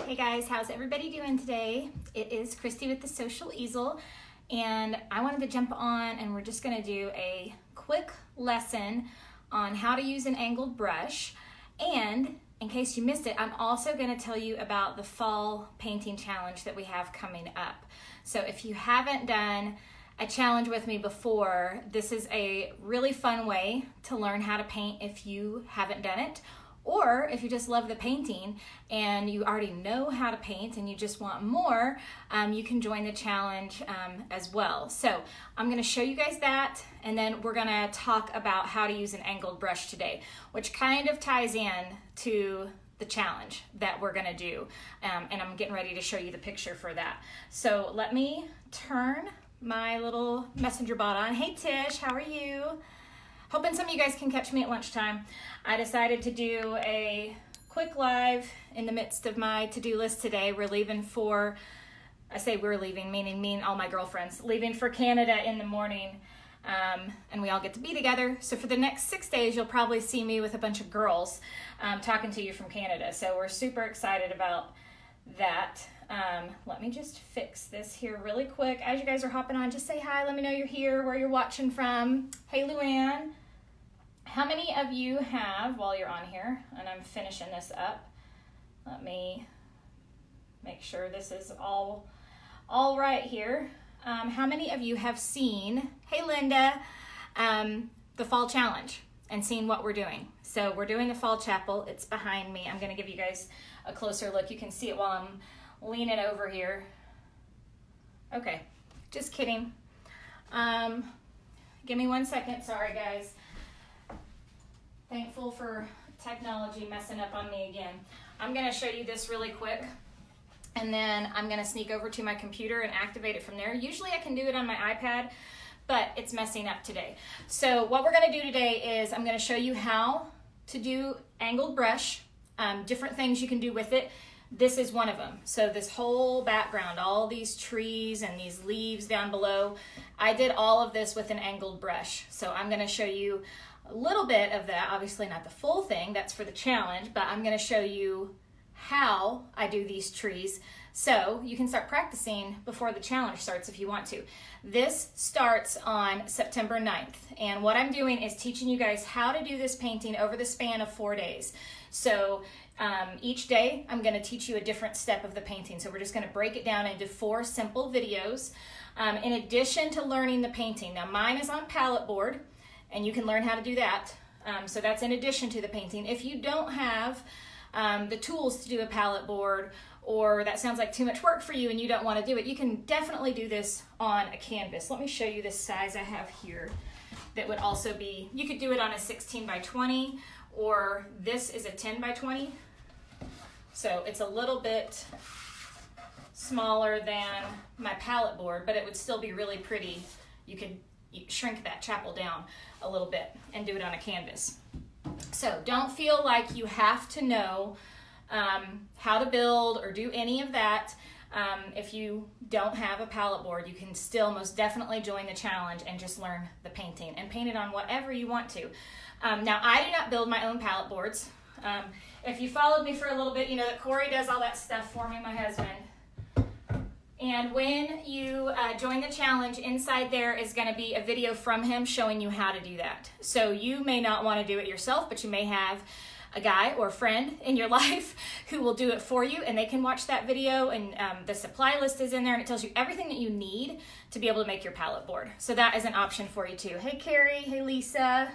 Hey guys, how's everybody doing today? It is Christy with the Social Easel, and I wanted to jump on and we're just going to do a quick lesson on how to use an angled brush. And in case you missed it, I'm also going to tell you about the fall painting challenge that we have coming up. So if you haven't done a challenge with me before, this is a really fun way to learn how to paint if you haven't done it. Or if you just love the painting and you already know how to paint and you just want more, you can join the challenge as well. So I'm going to show you guys that, and then we're going to talk about how to use an angled brush today, which kind of ties in to the challenge that we're going to do. And I'm getting ready to show you the picture for that. So let me turn my little messenger bot on. Hey Tish, how are you? Hoping some of you guys can catch me at lunchtime. I decided to do a quick live in the midst of my to-do list today. We're leaving for, I say we're leaving, meaning me and all my girlfriends, leaving for Canada in the morning, and we all get to be together. So for the next 6 days, you'll probably see me with a bunch of girls talking to you from Canada. So we're super excited about that. Let me just fix this here really quick. As you guys are hopping on, just say hi, let me know you're here, where you're watching from. Hey Luann. How many of you have, while you're on here, and I'm finishing this up, let me make sure this is all right here. How many of you have seen, hey Linda, the fall challenge and seen what we're doing? So we're doing the fall chapel. It's behind me. I'm going to give you guys a closer look. You can see it while I'm leaning over here. Okay, just kidding. Give me 1 second. Sorry, guys. Thankful for technology messing up on me again. I'm going to show you this really quick, and then I'm going to sneak over to my computer and activate it from there. Usually I can do it on my iPad, but it's messing up today. So what we're going to do today is I'm going to show you how to do angled brush, different things you can do with it. This is one of them. So this whole background, all these trees and these leaves down below, I did all of this with an angled brush. So I'm going to show you a little bit of that, obviously not the full thing, that's for the challenge, but I'm going to show you how I do these trees so you can start practicing before the challenge starts if you want to. This starts on September 9th, and what I'm doing is teaching you guys how to do this painting over the span of 4 days. So each day I'm going to teach you a different step of the painting. So we're just going to break it down into 4 simple videos in addition to learning the painting. Now mine is on palette board, and you can learn how to do that. So that's in addition to the painting. If you don't have the tools to do a palette board, or that sounds like too much work for you and you don't want to do it, you can definitely do this on a canvas. Let me show you this size I have here that would also be, you could do it on a 16 by 20, or this is a 10 by 20. So it's a little bit smaller than my palette board, but it would still be really pretty. You could shrink that chapel down a little bit and do it on a canvas. So don't feel like you have to know how to build or do any of that. If you don't have a palette board, you can still most definitely join the challenge and just learn the painting and paint it on whatever you want to. Now I do not build my own palette boards. If you followed me for a little bit, you know that Corey does all that stuff for me, my husband. And when you join the challenge, inside there is going to be a video from him showing you how to do that. So you may not want to do it yourself, but you may have a guy or a friend in your life who will do it for you, and they can watch that video, and the supply list is in there, and it tells you everything that you need to be able to make your palette board. So that is an option for you too. Hey Carrie, hey Lisa.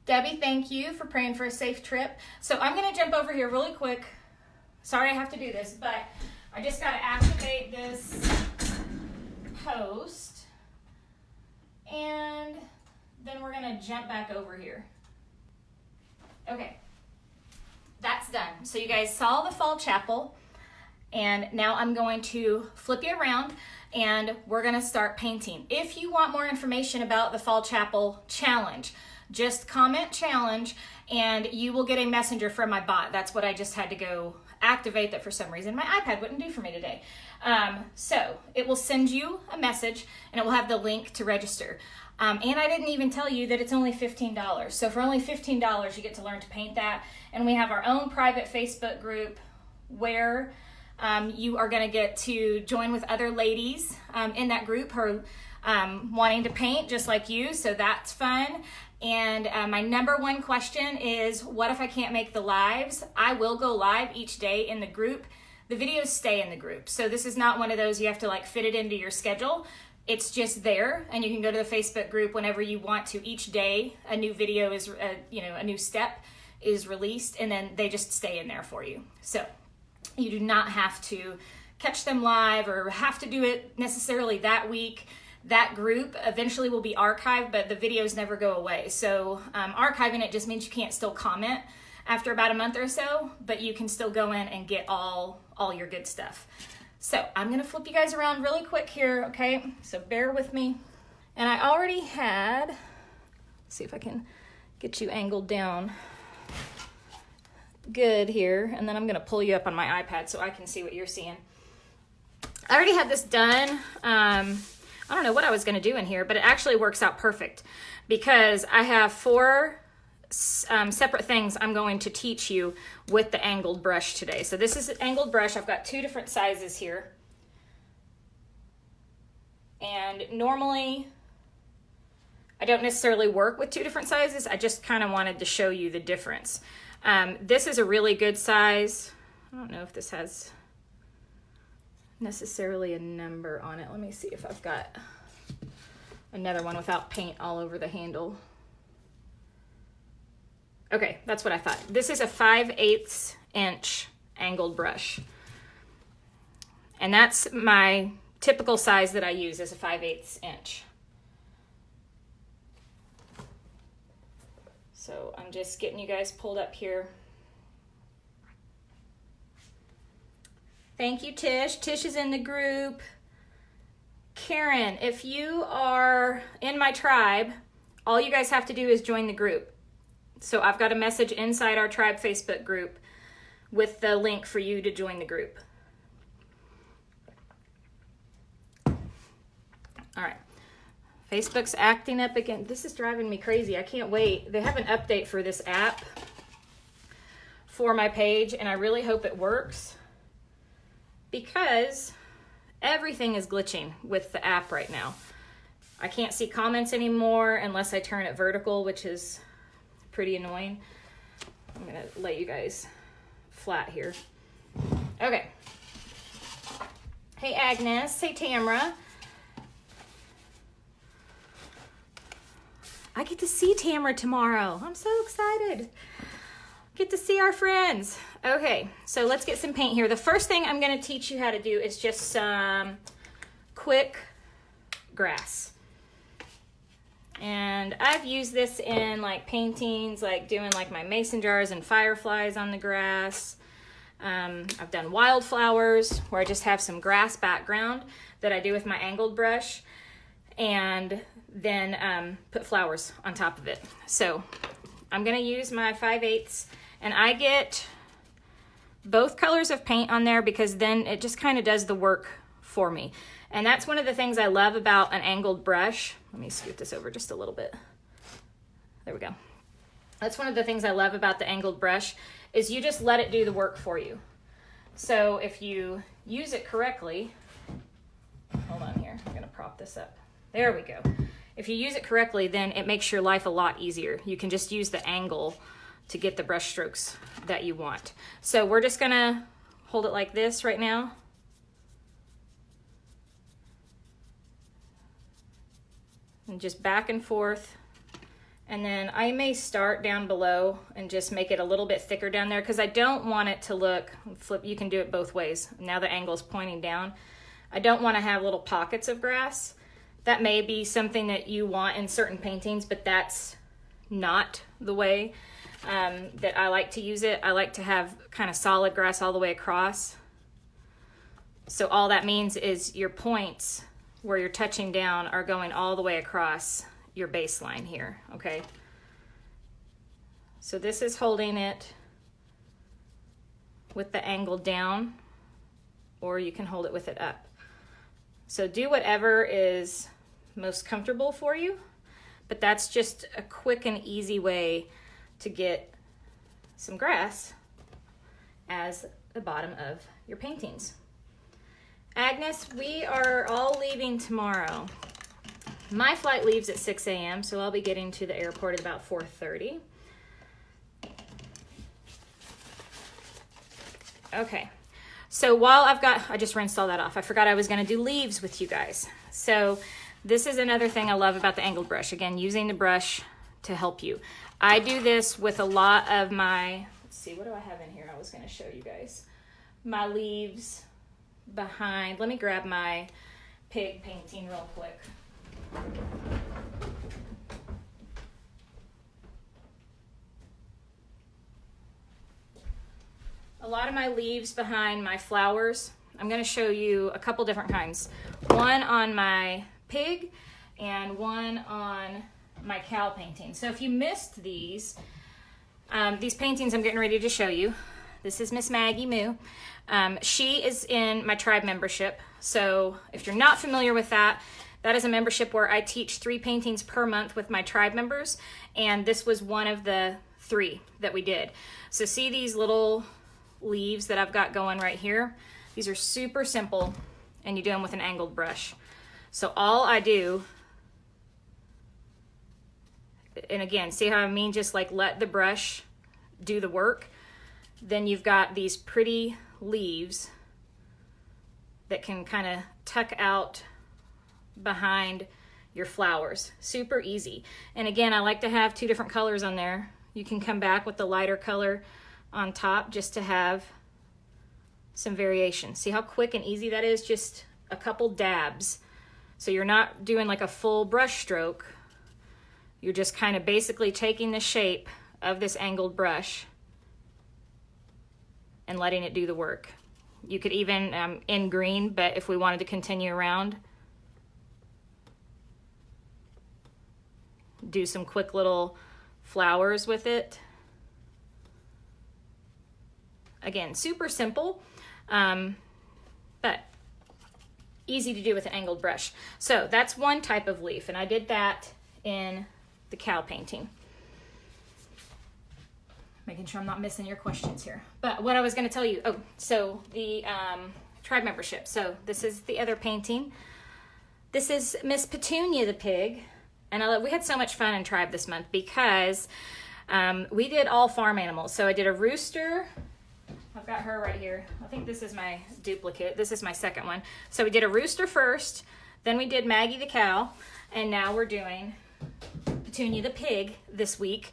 Debbie, thank you for praying for a safe trip. So I'm going to jump over here really quick. Sorry I have to do this, but I just got to activate this post, and then we're going to jump back over here. Okay, that's done. So you guys saw the fall chapel, and now I'm going to flip you around and we're going to start painting. If you want more information about the fall chapel challenge, just comment challenge and you will get a messenger from my bot. That's what I just had to go activate, that for some reason my iPad wouldn't do for me today. So it will send you a message and it will have the link to register. And I didn't even tell you that it's only $15. So for only $15, you get to learn to paint that. And we have our own private Facebook group where you are going to get to join with other ladies in that group who are wanting to paint just like you, so that's fun. And my number one question is, what if I can't make the lives? I will go live each day in the group. The videos stay in the group, so this is not one of those you have to like fit it into your schedule. It's just there, and you can go to the Facebook group whenever you want to. Each day a new video is, a new step is released, and then they just stay in there for you. So you do not have to catch them live or have to do it necessarily that week. That group eventually will be archived, but the videos never go away. So archiving it just means you can't still comment after about a month or so, but you can still go in and get all your good stuff. So I'm gonna flip you guys around really quick here, okay? So bear with me. And I already had, let's see if I can get you angled down good here, and then I'm gonna pull you up on my iPad so I can see what you're seeing. I already had this done. I don't know what I was gonna do in here, but it actually works out perfect because I have 4 separate things I'm going to teach you with the angled brush today. So this is an angled brush. I've got 2 different sizes here. And normally I don't necessarily work with 2 different sizes. I just kind of wanted to show you the difference. This is a really good size. I don't know if this has necessarily a number on it. Let me see if I've got another one without paint all over the handle. Okay, that's what I thought. This is a 5/8 inch angled brush. And that's my typical size that I use, is a 5/8 inch. So I'm just getting you guys pulled up here. Thank you, Tish. Tish is in the group. Karen, if you are in my tribe, all you guys have to do is join the group. So I've got a message inside our tribe Facebook group with the link for you to join the group. All right. Facebook's acting up again. This is driving me crazy. I can't wait. They have an update for this app for my page, and I really hope it works because everything is glitching with the app right now. I can't see comments anymore unless I turn it vertical, which is pretty annoying. I'm gonna let you guys flat here. Okay. Hey Agnes, hey Tamara. I get to see Tamara tomorrow. I'm so excited. Get to see our friends. Okay, so let's get some paint here. The first thing I'm gonna teach you how to do is just some quick grass. And I've used this in like paintings, like doing like my mason jars and fireflies on the grass. I've done wildflowers where I just have some grass background that I do with my angled brush and then put flowers on top of it. So I'm gonna use my 5/8 and I get both colors of paint on there because then it just kind of does the work for me. And that's one of the things I love about an angled brush. Let me scoot this over just a little bit. There we go. That's one of the things I love about the angled brush is you just let it do the work for you. So if you use it correctly, hold on here, I'm gonna prop this up. There we go. If you use it correctly, then it makes your life a lot easier. You can just use the angle to get the brush strokes that you want. So we're just gonna hold it like this right now. And just back and forth. And then I may start down below and just make it a little bit thicker down there because I don't want it to look, flip, you can do it both ways. Now the angle's pointing down. I don't want to have little pockets of grass. That may be something that you want in certain paintings, but that's not the way that I like to use it. I like to have kind of solid grass all the way across. So all that means is your points where you're touching down are going all the way across your baseline here, okay? So this is holding it with the angle down, or you can hold it with it up. So do whatever is most comfortable for you, but that's just a quick and easy way to get some grass as the bottom of your paintings. Agnes, we are all leaving tomorrow. My flight leaves at 6 a.m., so I'll be getting to the airport at about 4:30. Okay, so while I just rinsed all that off. I forgot I was gonna do leaves with you guys. So this is another thing I love about the angled brush. Again, using the brush to help you. I do this with a lot of my, let's see, what do I have in here? I was gonna show you guys. My leaves behind, let me grab my pig painting real quick. A lot of my leaves behind my flowers, I'm going to show you a couple different kinds. One on my pig and one on my cow painting. So if you missed these paintings I'm getting ready to show you, this is Miss Maggie Moo. She is in my tribe membership. So if you're not familiar with that, that is a membership where I teach 3 paintings per month with my tribe members. And this was one of the 3 that we did. So see these little leaves that I've got going right here? These are super simple, and you do them with an angled brush. So all I do, and again, see how I mean, just like let the brush do the work. Then you've got these pretty leaves that can kind of tuck out behind your flowers. Super easy. And again, I like to have 2 different colors on there. You can come back with the lighter color on top just to have some variation. See how quick and easy that is? Just a couple dabs. So you're not doing like a full brush stroke. You're just kind of basically taking the shape of this angled brush and letting it do the work. You could even in green, but if we wanted to continue around, do some quick little flowers with it. Again, super simple, but easy to do with an angled brush. So that's one type of leaf, and I did that in the cow painting. Making sure I'm not missing your questions here. But what I was going to tell you, so the tribe membership. So this is the other painting. This is Miss Petunia the pig, and we had so much fun in tribe this month because we did all farm animals. So I did a rooster. I've got her right here. I think this is my duplicate. This is my second one. So we did a rooster first, then we did Maggie the cow, and now we're doing Petunia the pig this week.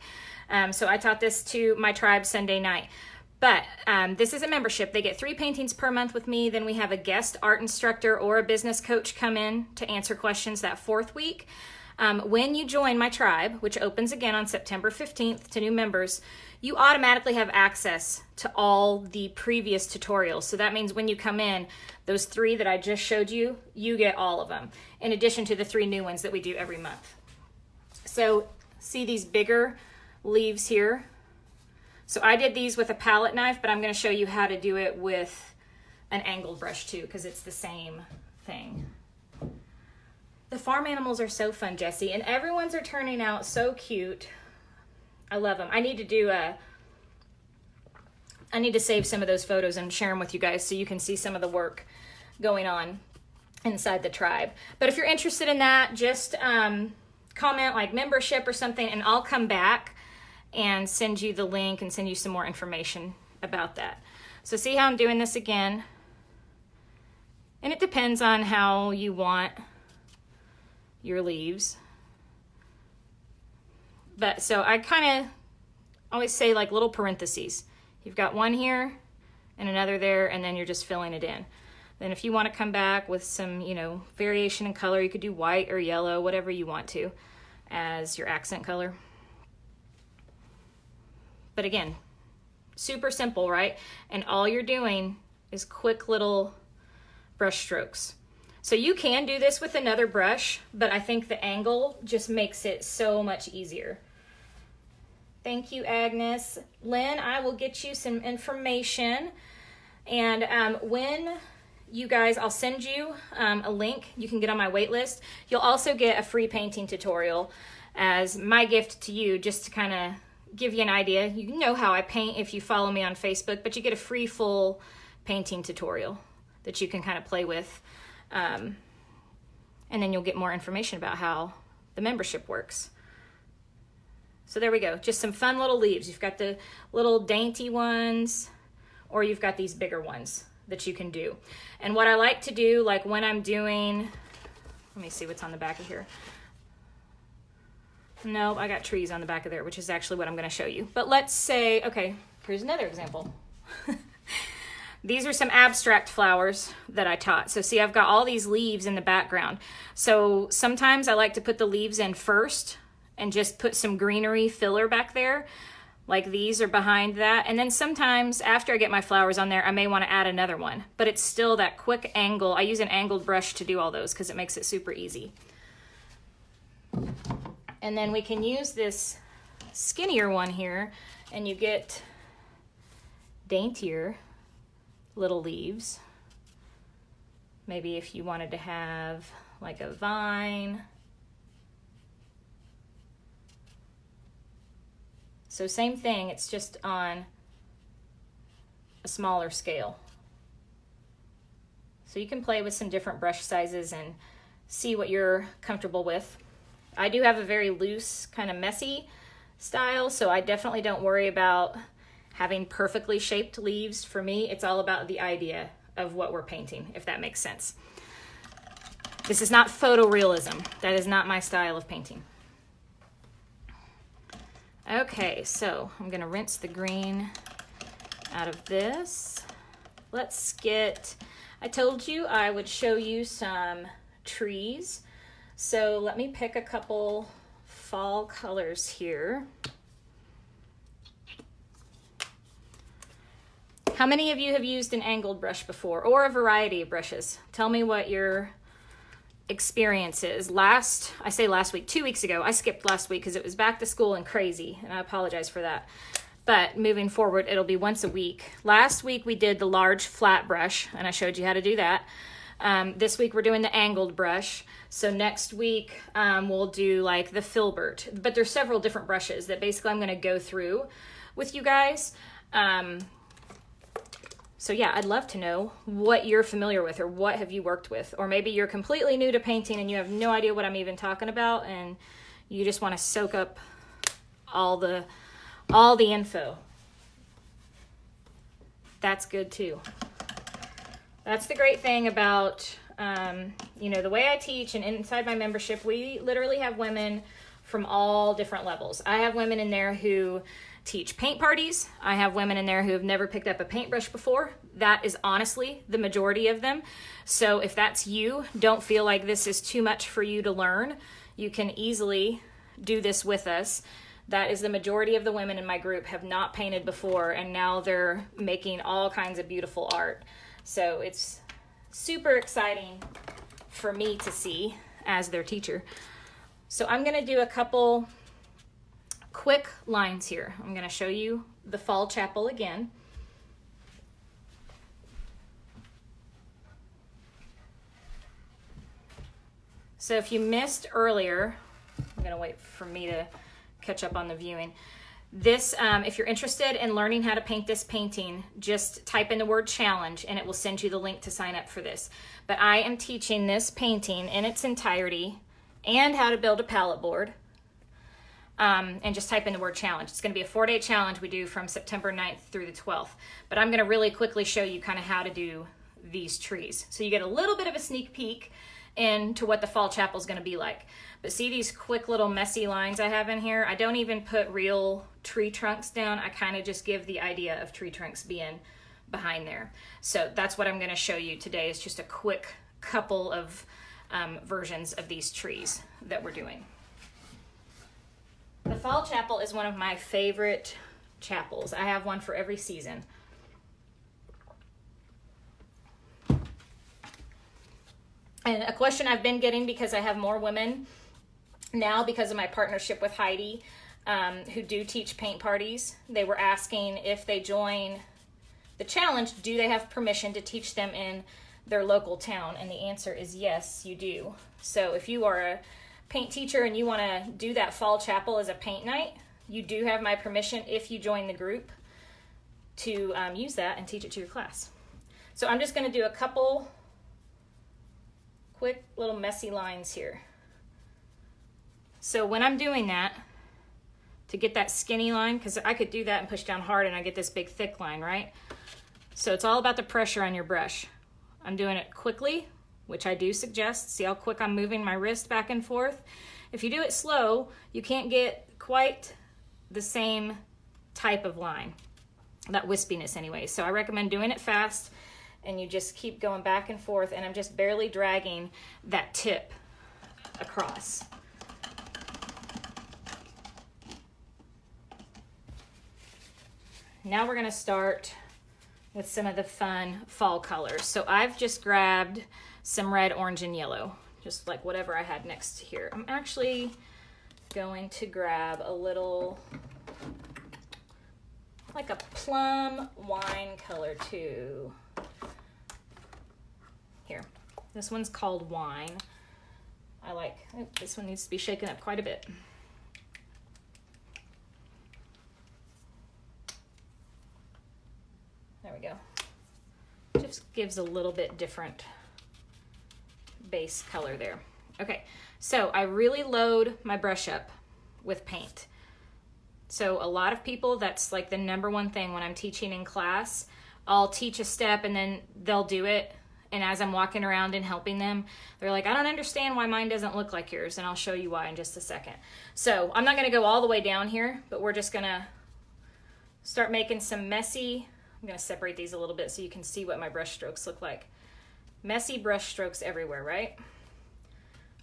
So I taught this to my tribe Sunday night. But this is a membership. They get 3 paintings per month with me. Then we have a guest art instructor or a business coach come in to answer questions that 4th week. When you join my tribe, which opens again on September 15th to new members, you automatically have access to all the previous tutorials. So that means when you come in, those 3 that I just showed you, you get all of them, in addition to the 3 new ones that we do every month. So see these bigger leaves here? So I did these with a palette knife, but I'm going to show you how to do it with an angled brush too, because it's the same thing. The farm animals are so fun, Jessie, and everyone's are turning out so cute. I love them. I need to save some of those photos and share them with you guys so you can see some of the work going on inside the tribe. But if you're interested in that, just comment like membership or something, and I'll come back and send you the link and send you some more information about that. So see how I'm doing this again? And it depends on how you want your leaves. But so I kind of always say like little parentheses. You've got one here and another there, and then you're just filling it in. Then if you want to come back with some, variation in color, you could do white or yellow, whatever you want to, as your accent color. But again, super simple, right? And all you're doing is quick little brush strokes. So you can do this with another brush, but I think the angle just makes it so much easier. Thank you, Agnes. Lynn, I will get you some information. And when you guys, I'll send you a link. You can get on my wait list. You'll also get a free painting tutorial as my gift to you, just to kind of give you an idea. You know how I paint if you follow me on Facebook, but you get a free full painting tutorial that you can kind of play with. And then you'll get more information about how the membership works. So there we go. Just some fun little leaves. You've got the little dainty ones, or you've got these bigger ones that you can do. And what I like to do, like when I'm doing, let me see what's on the back of here. No, I got trees on the back of there, which is actually what I'm going to show you. But let's say, okay, here's another example. These are some abstract flowers that I taught. So see, I've got all these leaves in the background. So sometimes I like to put the leaves in first and just put some greenery filler back there. Like these are behind that. And then sometimes after I get my flowers on there, I may want to add another one. But it's still that quick angle. I use an angled brush to do all those because it makes it super easy. And then we can use this skinnier one here, and you get daintier little leaves. Maybe if you wanted to have like a vine. So same thing, it's just on a smaller scale. So you can play with some different brush sizes and see what you're comfortable with. I do have a very loose, kind of messy style, so I definitely don't worry about having perfectly shaped leaves. For me, it's all about the idea of what we're painting, if that makes sense. This is not photorealism. That is not my style of painting. Okay, so I'm gonna rinse the green out of this. Let's get, I told you I would show you some trees. So let me pick a couple fall colors here. How many of you have used an angled brush before, or a variety of brushes? Tell me what your experience is. I say last week, 2 weeks ago, I skipped last week because it was back to school and crazy, and I apologize for that. But moving forward, it'll be once a week. Last week we did the large flat brush, and I showed you how to do that. This week we're doing the angled brush. So next week we'll do like the FILBERT, but there's several different brushes that basically I'm going to go through with you guys. So yeah, I'd love to know what you're familiar with, or what have you worked with, or maybe you're completely new to painting and you have no idea what I'm even talking about, and you just want to soak up all the info. That's good too. That's the great thing about, you know, the way I teach and inside my membership, we literally have women from all different levels. I have women in there who teach paint parties. I have women in there who have never picked up a paintbrush before. That is honestly the majority of them. So if that's you, don't feel like this is too much for you to learn. You can easily do this with us. That is the majority of the women in my group have not painted before, and now they're making all kinds of beautiful art. So it's super exciting for me to see as their teacher. So I'm going to do a couple quick lines here. I'm going to show you the fall chapel again. So if you missed earlier, I'm going to wait for me to catch up on the viewing. This, if you're interested in learning how to paint this painting, just type in the word challenge and it will send you the link to sign up for this. But I am teaching this painting in its entirety and how to build a palette board. And just type in the word challenge. It's going to be a 4-day challenge we do from September 9th through the 12th. But I'm going to really quickly show you kind of how to do these trees. So you get a little bit of a sneak peek into what the fall chapel is going to be like. But see these quick little messy lines I have in here? I don't even put real tree trunks down. I kind of just give the idea of tree trunks being behind there. So that's what I'm going to show you today, is just a quick couple of versions of these trees that we're doing. The fall chapel is one of my favorite chapels. I have one for every season. And a question I've been getting, because I have more women now because of my partnership with Heidi, who do teach paint parties. They were asking if they join the challenge, do they have permission to teach them in their local town? And the answer is yes, you do. So if you are a paint teacher and you want to do that fall chapel as a paint night, you do have my permission if you join the group to use that and teach it to your class. So I'm just going to do a couple quick little messy lines here. So when I'm doing that, to get that skinny line, because I could do that and push down hard and I get this big thick line, right? So it's all about the pressure on your brush. I'm doing it quickly, which I do suggest. See how quick I'm moving my wrist back and forth? If you do it slow, you can't get quite the same type of line, that wispiness anyway. So I recommend doing it fast, and you just keep going back and forth, and I'm just barely dragging that tip across. Now we're gonna start with some of the fun fall colors. So I've just grabbed some red, orange, and yellow, just like whatever I had next here. I'm actually going to grab a little, like a plum wine color too. Here, this one's called Wine. I like, oh, this one needs to be shaken up quite a bit. There we go. Just gives a little bit different base color there. Okay, so I really load my brush up with paint. So a lot of people, that's like the number one thing when I'm teaching in class. I'll teach a step and then they'll do it, and as I'm walking around and helping them, they're like, I don't understand why mine doesn't look like yours, and I'll show you why in just a second. So I'm not gonna go all the way down here, but we're just gonna start making some messy, I'm gonna separate these a little bit so you can see what my brush strokes look like. Messy brush strokes everywhere, right?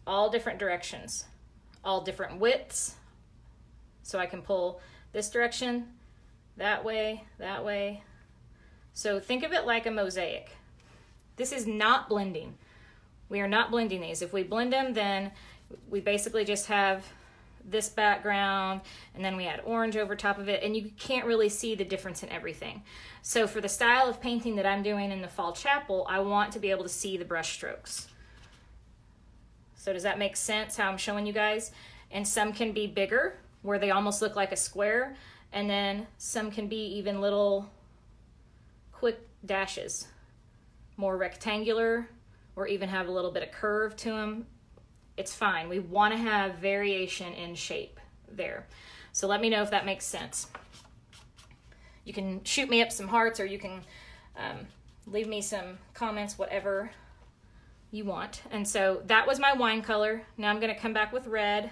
All different directions, all different widths. So I can pull this direction, that way, that way. So think of it like a mosaic. This is not blending. We are not blending these. If we blend them, then we basically just have this background, and then we add orange over top of it, and you can't really see the difference in everything. So for the style of painting that I'm doing in the fall chapel, I want to be able to see the brush strokes. So does that make sense how I'm showing you guys? And some can be bigger, where they almost look like a square, and then some can be even little quick dashes, more rectangular, or even have a little bit of curve to them. It's fine. We want to have variation in shape there. So let me know if that makes sense. You can shoot me up some hearts, or you can leave me some comments, whatever you want. And so that was my wine color. Now I'm going to come back with red,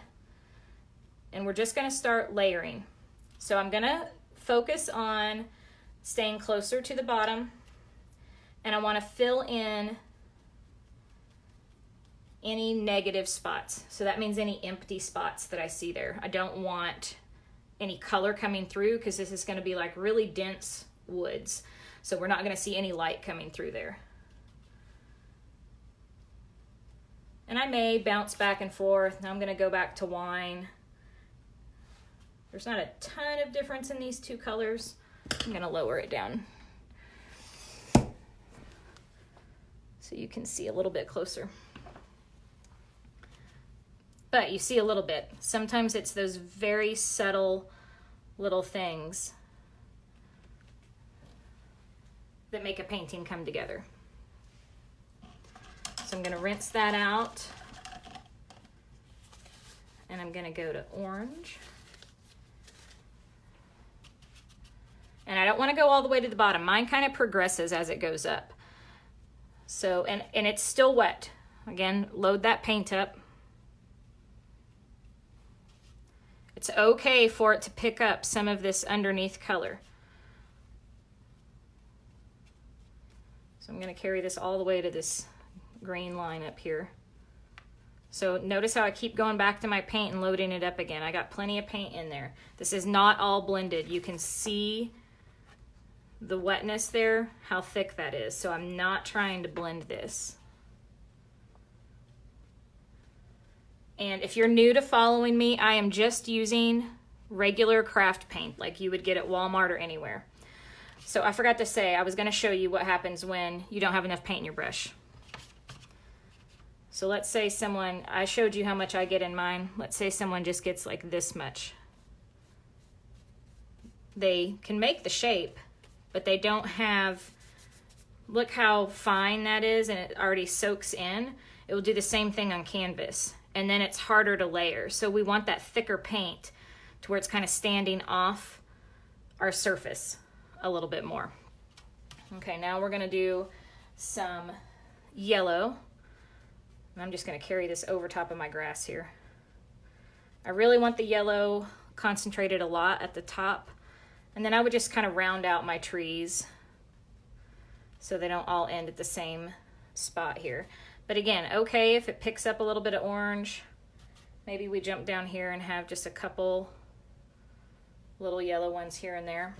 and we're just going to start layering. So I'm going to focus on staying closer to the bottom, and I want to fill in any negative spots. So that means any empty spots that I see there. I don't want any color coming through, because this is going to be like really dense woods. So we're not going to see any light coming through there. And I may bounce back and forth. Now I'm going to go back to wine. There's not a ton of difference in these two colors. I'm going to lower it down so you can see a little bit closer. But you see a little bit. Sometimes it's those very subtle little things that make a painting come together. So I'm going to rinse that out, and I'm going to go to orange. And I don't want to go all the way to the bottom. Mine kind of progresses as it goes up. So, and it's still wet. Again, load that paint up. It's okay for it to pick up some of this underneath color. So I'm going to carry this all the way to this green line up here. So notice how I keep going back to my paint and loading it up again. I got plenty of paint in there. This is not all blended. You can see the wetness there, how thick that is. So I'm not trying to blend this. And if you're new to following me, I am just using regular craft paint like you would get at Walmart or anywhere. So I forgot to say, I was going to show you what happens when you don't have enough paint in your brush. So let's say someone, I showed you how much I get in mine. Let's say someone just gets like this much. they can make the shape, but they don't have, look how fine that is, and it already soaks in. It will do the same thing on canvas, and then it's harder to layer. So we want that thicker paint to where it's kind of standing off our surface a little bit more. Okay, now we're gonna do some yellow. And I'm just gonna carry this over top of my grass here. I really want the yellow concentrated a lot at the top. And then I would just kind of round out my trees so they don't all end at the same spot here. But again, okay if it picks up a little bit of orange. Maybe we jump down here and have just a couple little yellow ones here and there.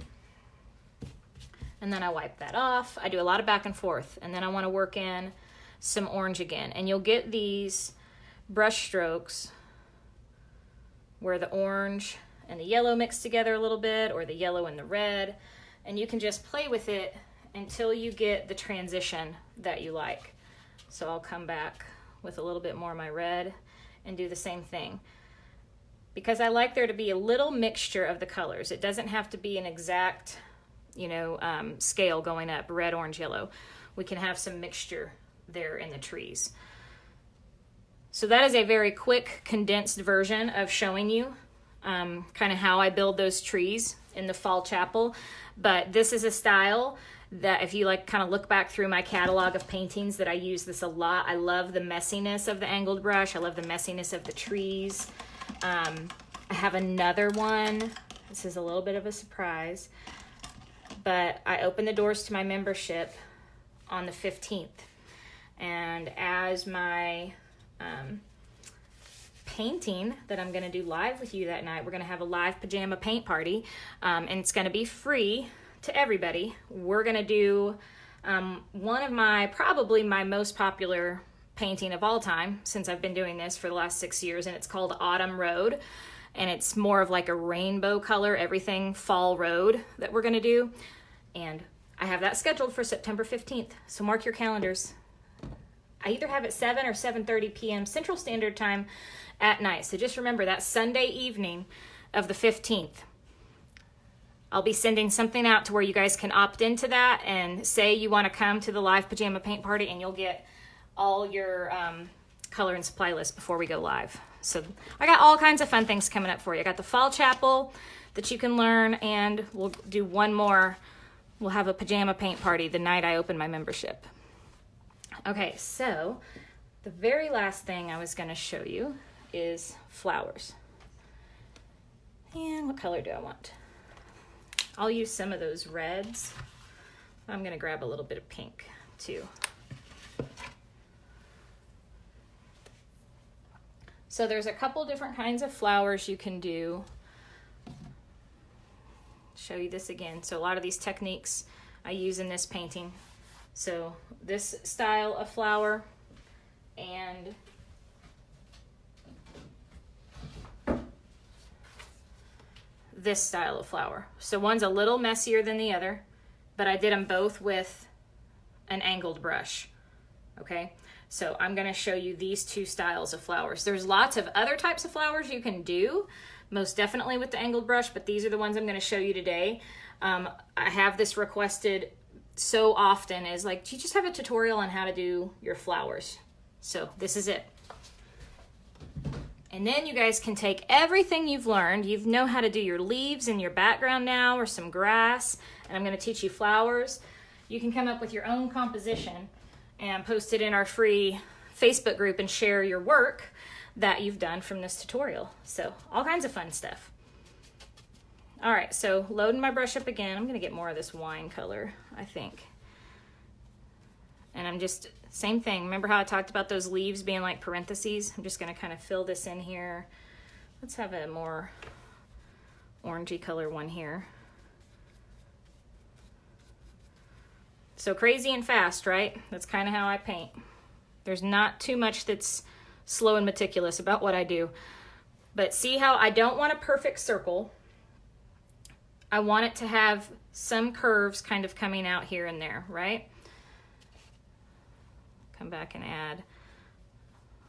And then I wipe that off. I do a lot of back and forth. And then I want to work in some orange again. And you'll get these brush strokes where the orange and the yellow mix together a little bit, or the yellow and the red. And you can just play with it until you get the transition that you like. So I'll come back with a little bit more of my red and do the same thing. Because I like there to be a little mixture of the colors. It doesn't have to be an exact, you know, scale going up, red, orange, yellow. We can have some mixture there in the trees. So that is a very quick, condensed version of showing you kind of how I build those trees in the fall chapel. But this is a style that if you like kind of look back through my catalog of paintings, that I use this a lot. I love the messiness of the angled brush. I love the messiness of the trees. I have another one. This is a little bit of a surprise, but I opened the doors to my membership on the 15th. And as my painting that I'm going to do live with you that night, we're going to have a live pajama paint party, and it's going to be free to everybody. We're going to do one of probably my most popular painting of all time, since I've been doing this for the last 6 years, and it's called Autumn Road, and it's more of like a rainbow color, everything fall road that we're going to do. And I have that scheduled for September 15th, so mark your calendars. I either have it 7 or 7:30 p.m. Central Standard Time at night. So just remember that Sunday evening of the 15th. I'll be sending something out to where you guys can opt into that and say you want to come to the live pajama paint party, and you'll get all your color and supply list before we go live. So I got all kinds of fun things coming up for you. I got the fall chapel that you can learn, and we'll do one more. We'll have a pajama paint party the night I open my membership. Okay, so the very last thing I was going to show you is flowers. And what color do I want? I'll use some of those reds. I'm going to grab a little bit of pink too. So there's a couple different kinds of flowers you can do. Show you this again. So a lot of these techniques I use in this painting. So this style of flower and this style of flower. So one's a little messier than the other, but I did them both with an angled brush. Okay, so I'm going to show you these two styles of flowers. There's lots of other types of flowers you can do, most definitely with the angled brush, but these are the ones I'm going to show you today. I have this requested so often, is like, do you just have a tutorial on how to do your flowers? So this is it. And then you guys can take everything you've learned. You know how to do your leaves in your background now, or some grass, and I'm going to teach you flowers. You can come up with your own composition and post it in our free Facebook group and share your work that you've done from this tutorial. So all kinds of fun stuff. All right, so loading my brush up again. I'm going to get more of this wine color, I think. And I'm just, same thing. Remember how I talked about those leaves being like parentheses? I'm just going to kind of fill this in here. Let's have a more orangey color one here. So crazy and fast, right? That's kind of how I paint. There's not too much that's slow and meticulous about what I do. But see how I don't want a perfect circle. I want it to have some curves kind of coming out here and there, right? Come back and add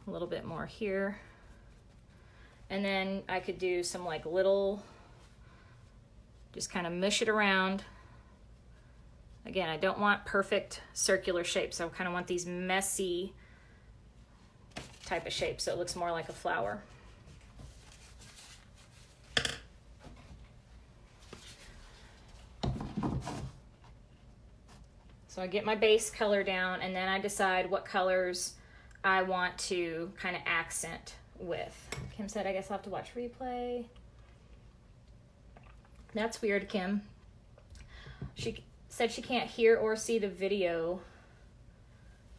a little bit more here. And then I could do some like little Just kind of mush it around. Again, I don't want perfect circular shapes. I kind of want these messy type of shapes so it looks more like a flower. So I get my base color down, and then I decide what colors I want to kind of accent with. Kim said, I guess I'll have to watch replay. That's weird, Kim. She said she can't hear or see the video,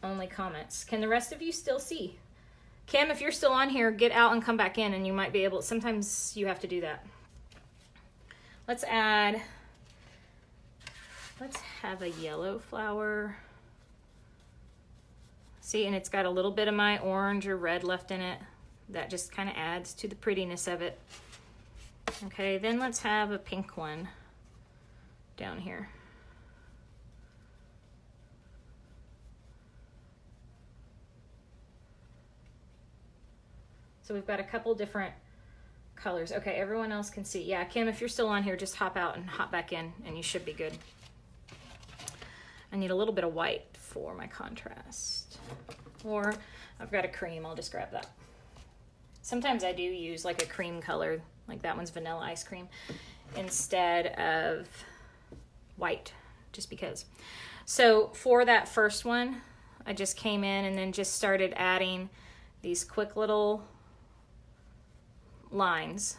only comments. Can the rest of you still see? Kim, if you're still on here, get out and come back in, and you might be able, sometimes you have to do that. Let's have a yellow flower. See, and it's got a little bit of my orange or red left in it. That just kind of adds to the prettiness of it. Okay, then let's have a pink one down here. So we've got a couple different colors. Okay, everyone else can see. Yeah, Kim, if you're still on here, just hop out and hop back in, and you should be good. I need a little bit of white for my contrast. Or I've got a cream, I'll just grab that. Sometimes I do use like a cream color, like that one's vanilla ice cream, instead of white, just because. So for that first one, I just came in and then just started adding these quick little lines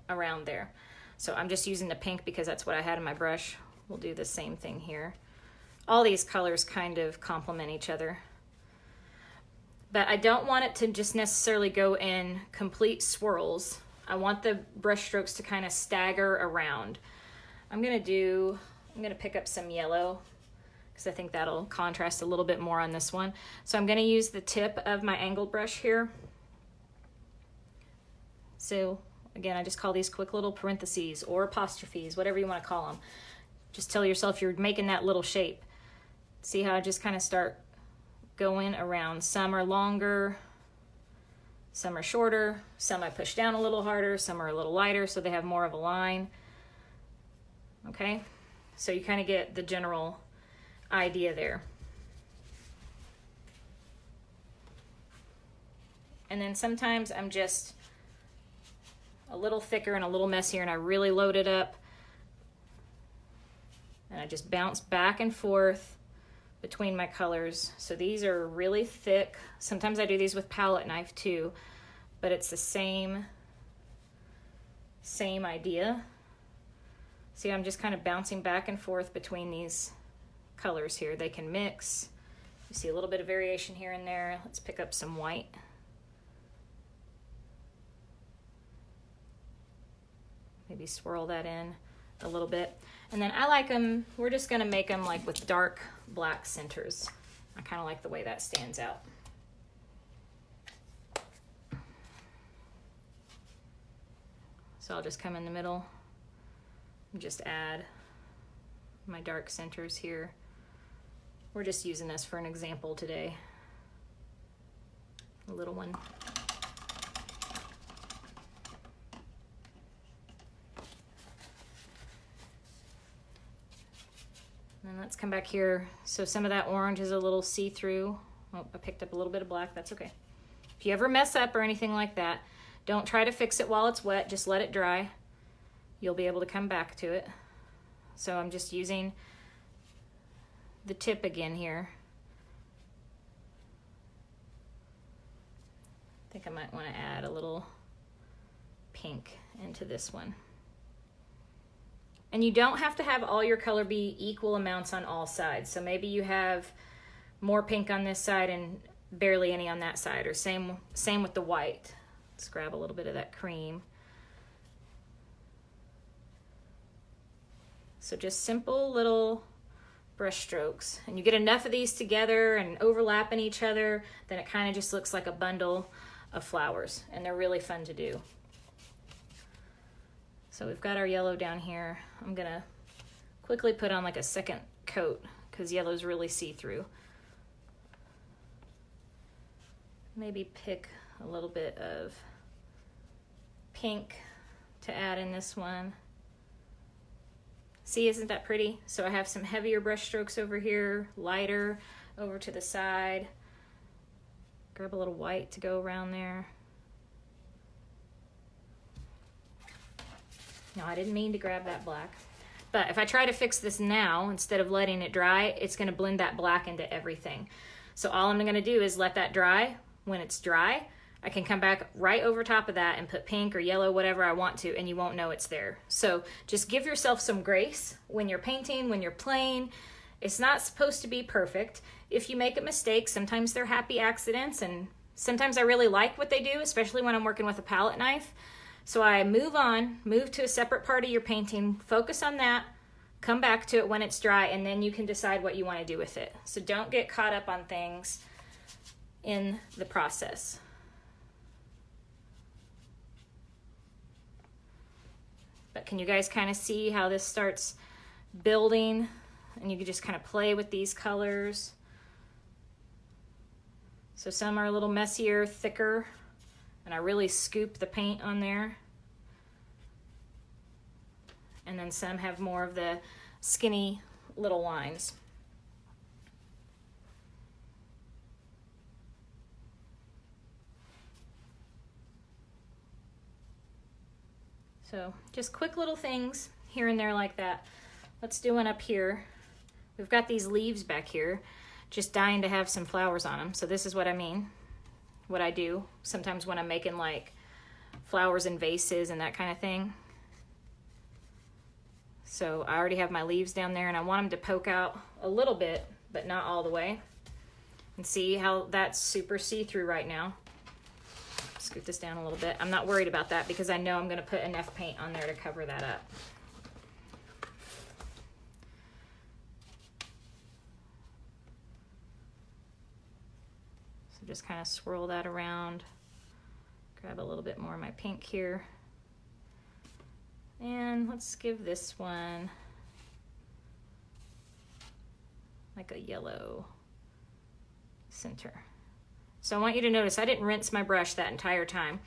around there. So I'm just using the pink because that's what I had in my brush. We'll do the same thing here. All these colors kind of complement each other. But I don't want it to just necessarily go in complete swirls. I want the brush strokes to kind of stagger around. I'm gonna pick up some yellow because I think that'll contrast a little bit more on this one. So I'm gonna use the tip of my angled brush here. So again, I just call these quick little parentheses or apostrophes, whatever you want to call them. Just tell yourself you're making that little shape. See how I just kind of start going around. Some are longer, some are shorter, some I push down a little harder, some are a little lighter so they have more of a line. Okay, so you kind of get the general idea there. And then sometimes I'm just a little thicker and a little messier, and I really load it up. And I just bounce back and forth between my colors. So these are really thick. Sometimes I do these with palette knife too, but it's the same idea. See, I'm just kind of bouncing back and forth between these colors here. They can mix. You see a little bit of variation here and there. Let's pick up some white. Maybe swirl that in a little bit. And then I like them, we're just gonna make them like with dark black centers. I kind of like the way that stands out. So I'll just come in the middle and just add my dark centers here. We're just using this for an example today. A little one. And let's come back here. So some of that orange is a little see-through. Oh, I picked up a little bit of black, that's okay. If you ever mess up or anything like that, don't try to fix it while it's wet, just let it dry. You'll be able to come back to it. So I'm just using the tip again here. I think I might want to add a little pink into this one. And you don't have to have all your color be equal amounts on all sides. So maybe you have more pink on this side and barely any on that side, or same with the white. Let's grab a little bit of that cream. So just simple little brush strokes. And you get enough of these together and overlapping each other, then it kind of just looks like a bundle of flowers, and they're really fun to do. So we've got our yellow down here. I'm gonna quickly put on like a second coat because yellow's really see-through. Maybe pick a little bit of pink to add in this one. See, isn't that pretty? So I have some heavier brush strokes over here, lighter over to the side. Grab a little white to go around there. No, I didn't mean to grab that black. But if I try to fix this now, instead of letting it dry, it's gonna blend that black into everything. So all I'm gonna do is let that dry. When it's dry, I can come back right over top of that and put pink or yellow, whatever I want to, and you won't know it's there. So just give yourself some grace when you're painting, when you're playing. It's not supposed to be perfect. If you make a mistake, sometimes they're happy accidents, and sometimes I really like what they do, especially when I'm working with a palette knife. So I move on, move to a separate part of your painting, focus on that, come back to it when it's dry, and then you can decide what you want to do with it. So don't get caught up on things in the process. But can you guys kind of see how this starts building? And you can just kind of play with these colors. So some are a little messier, thicker, and I really scoop the paint on there. And then some have more of the skinny little lines. So just quick little things here and there like that. Let's do one up here. We've got these leaves back here, just dying to have some flowers on them. So this is what I mean, what I do sometimes when I'm making like flowers in vases and that kind of thing. So I already have my leaves down there and I want them to poke out a little bit, but not all the way. And see how that's super see-through right now. Scoot this down a little bit. I'm not worried about that because I know I'm going to put enough paint on there to cover that up. So just kind of swirl that around. Grab a little bit more of my pink here. And let's give this one like a yellow center. So I want you to notice I didn't rinse my brush that entire time.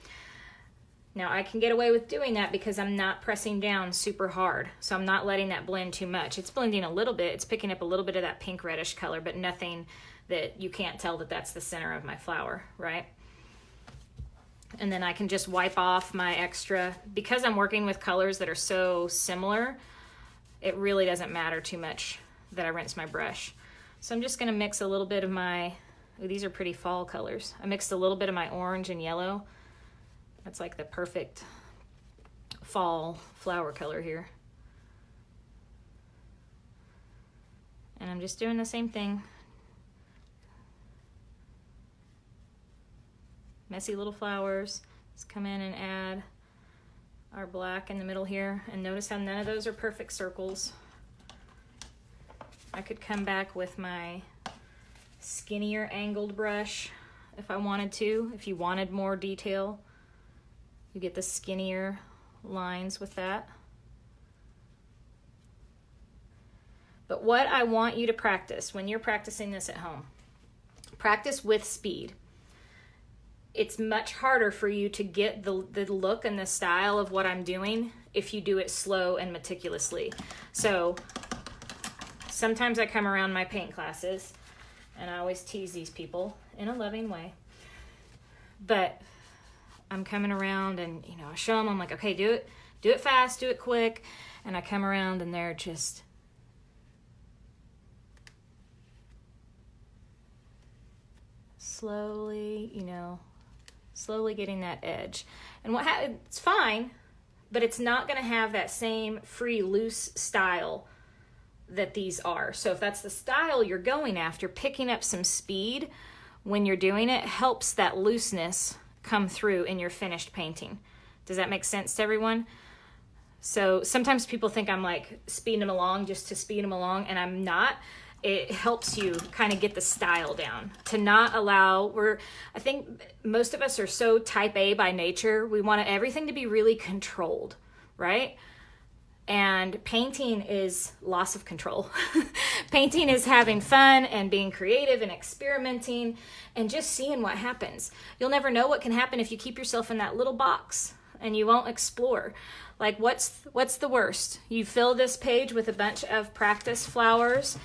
Now I can get away with doing that because I'm not pressing down super hard. So I'm not letting that blend too much. It's blending a little bit. It's picking up a little bit of that pink reddish color, but nothing that you can't tell that that's the center of my flower, right? And then I can just wipe off my extra. Because I'm working with colors that are so similar, it really doesn't matter too much that I rinse my brush. So I'm just gonna mix a little bit of my, ooh, these are pretty fall colors. I mixed a little bit of my orange and yellow. That's like the perfect fall flower color here. And I'm just doing the same thing. Messy little flowers. Let's come in and add our black in the middle here. And notice how none of those are perfect circles. I could come back with my skinnier angled brush if I wanted to. If you wanted more detail, you get the skinnier lines with that. But what I want you to practice when you're practicing this at home, practice with speed. It's much harder for you to get the look and the style of what I'm doing if you do it slow and meticulously. So sometimes I come around my paint classes and I always tease these people in a loving way. But I'm coming around and, you know, I show them, I'm like, okay, do it fast, do it quick. And I come around and they're just slowly, you know, slowly getting that edge. And it's fine, but it's not going to have that same free, loose style that these are. So if that's the style you're going after, picking up some speed when you're doing it helps that looseness come through in your finished painting. Does that make sense to everyone? So sometimes people think I'm like speeding them along just to speed them along, and I'm not. It helps you kind of get the style down, to not allow, I think most of us are so type A by nature. We want everything to be really controlled, right? And painting is loss of control. Painting is having fun and being creative and experimenting and just seeing what happens. You'll never know what can happen if you keep yourself in that little box. and you won't explore. Like what's the worst? You fill this page with a bunch of practice flowers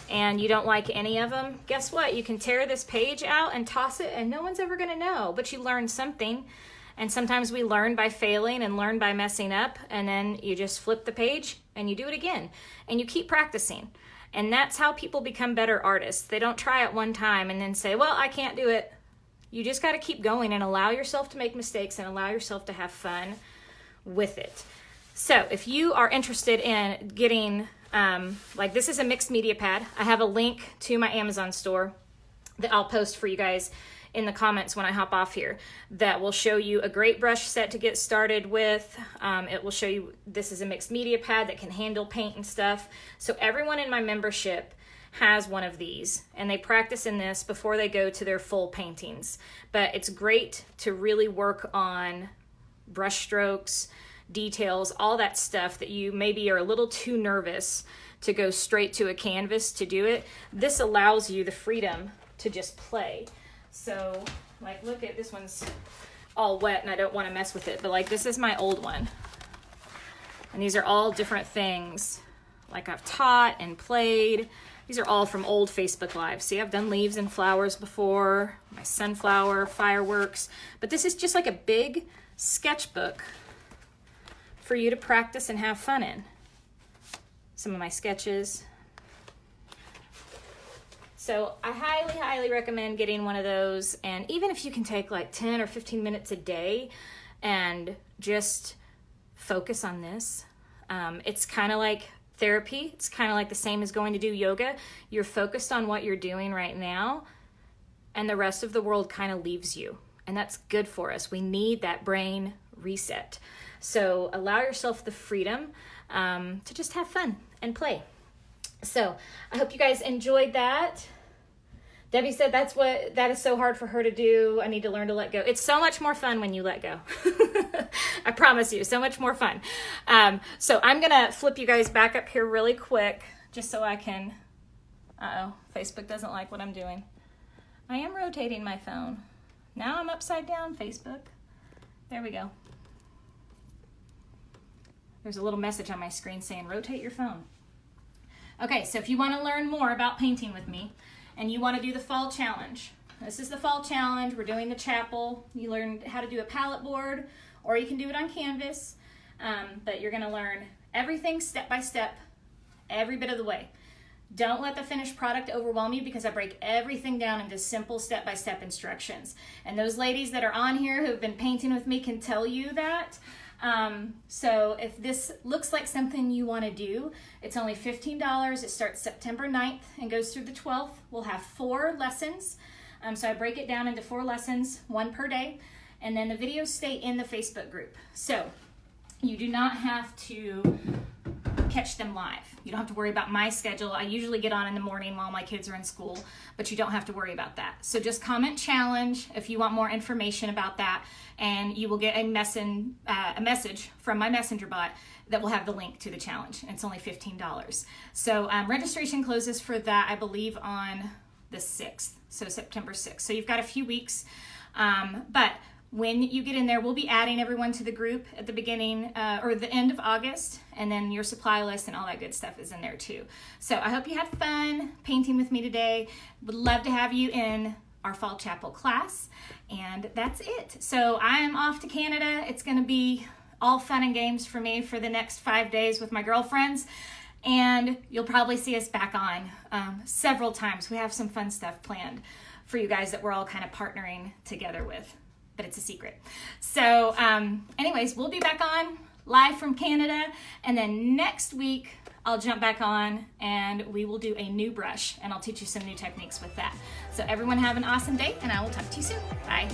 and you don't like any of them. Guess what? You can tear this page out and toss it and no one's ever gonna know, but you learned something. And sometimes we learn by failing and learn by messing up, and then you just flip the page and you do it again and you keep practicing. And that's how people become better artists. They don't try it one time and then say, well, I can't do it. You just got to keep going and allow yourself to make mistakes and allow yourself to have fun with it. So if you are interested in getting, like this is a mixed media pad. I have a link to my Amazon store that I'll post for you guys in the comments when I hop off here that will show you a great brush set to get started with. It will show you this is a mixed media pad that can handle paint and stuff. So everyone in my membership has one of these and they practice in this before they go to their full paintings. But it's great to really work on brush strokes, details, all that stuff that you maybe are a little too nervous to go straight to a canvas to do it. This allows you the freedom to just play. So like look at this one's all wet and I don't want to mess with it, but like this is my old one. And these are all different things like I've taught and played. These are all from old Facebook Lives. See, I've done leaves and flowers before, my sunflower, fireworks, but this is just like a big sketchbook for you to practice and have fun in. Some of my sketches. So I highly, highly recommend getting one of those. And even if you can take like 10 or 15 minutes a day and just focus on this, it's kind of like therapy. It's kind of like the same as going to do yoga. You're focused on what you're doing right now and the rest of the world kind of leaves you. And that's good for us. We need that brain reset. So allow yourself the freedom to just have fun and play. So I hope you guys enjoyed that. Debbie said that is so hard for her to do. I need to learn to let go. It's so much more fun when you let go. I promise you, so much more fun. So I'm gonna flip you guys back up here really quick just so I can, Facebook doesn't like what I'm doing. I am rotating my phone. Now I'm upside down, Facebook. There we go. There's a little message on my screen saying rotate your phone. Okay, so if you want to learn more about painting with me and you want to do the fall challenge, this is the fall challenge. We're doing the chapel. You learn how to do a palette board or you can do it on canvas, but you're going to learn everything step by step, every bit of the way. Don't let the finished product overwhelm you because I break everything down into simple step-by-step instructions. And those ladies that are on here who have been painting with me can tell you that. So if this looks like something you want to do, it's only $15. It starts September 9th and goes through the 12th. We'll have 4 lessons. So I break it down into 4 lessons, 1 per day. And then the videos stay in the Facebook group. So you do not have to catch them live. You don't have to worry about my schedule. I usually get on in the morning while my kids are in school, but you don't have to worry about that. So just comment challenge if you want more information about that, and you will get a message from my messenger bot that will have the link to the challenge. It's only $15. So registration closes for that, I believe, on the 6th, so September 6th. So you've got a few weeks, but when you get in there, we'll be adding everyone to the group at the beginning or the end of August, and then your supply list and all that good stuff is in there too. So I hope you had fun painting with me today. Would love to have you in our fall chapel class, and that's it. So I am off to Canada. It's going to be all fun and games for me for the next 5 days with my girlfriends, and you'll probably see us back on several times. We have some fun stuff planned for you guys that we're all kind of partnering together with, but it's a secret. So anyways, we'll be back on live from Canada, and then next week I'll jump back on and we will do a new brush and I'll teach you some new techniques with that. So everyone have an awesome day, and I will talk to you soon. Bye.